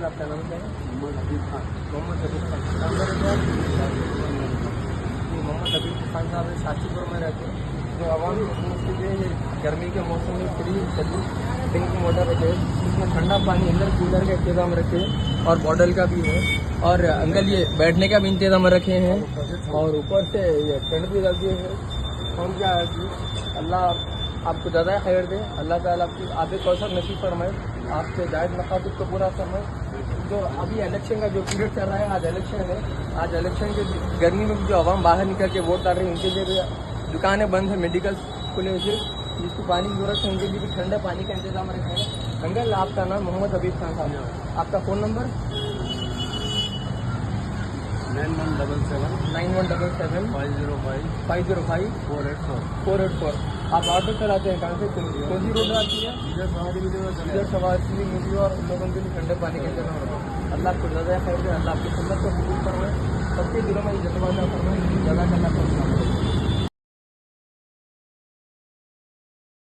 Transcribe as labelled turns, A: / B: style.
A: Uncle आपका नाम क्या है?
B: मोहम्मद हबीब खान।
A: मोहम्मद हबीब खान। नाम क्या रहते हैं? मोहम्मद हबीब खान साहब शास्त्रीपुर में रहते हैं। जो आवाम के लिए गर्मी के मौसम में फ्री सर्विस ड्रिंक वाटर रखे, इसमें ठंडा पानी अंदर कूलर का इंतजाम रखे और बॉटल का भी है। और अंकल ये बैठने का भी इंतजाम रखे हैं और ऊपर से ये टेंट भी लगे हैं। हम क्या है कि अल्लाह आपको ज़्यादा खैर दे, अल्लाह ताला आपकी आगे कौशल नसीब फरमाए, आपके जायज़ मकासद को पूरा फरमाए। जो अभी इलेक्शन का जो पीरियड चल रहा है, आज इलेक्शन है, आज इलेक्शन के गर्मी में जो आवाम बाहर निकल के वोट डाल रही है, उनके लिए भी दुकानें बंद है, मेडिकल खुले हुए, जिसको पानी की जरूरत है उनके लिए भी ठंडे पानी का इंतजाम रखा है। अंकल आपका नाम मोहम्मद हबीब खान साहब, आपका फ़ोन नंबर
B: 9177
A: 9177
B: 505
A: 505
B: 484।
A: 484। आप ऑटो चलाते हैं, कहाँ से कौन सी रोड आती है?
B: इधर सवारी मिली
A: इधर सवारी मिली और उन लोगों के लिए ठंडे पानी का इंतजाम रखा। अल्लाह आपको ज़्यादा खैर दे, अल्लाह आपकी सुन्नत को कबूल फरमाए, सबके दिलों में ये जज्बा अता फरमाए, ज़्यादा करना पड़ता है।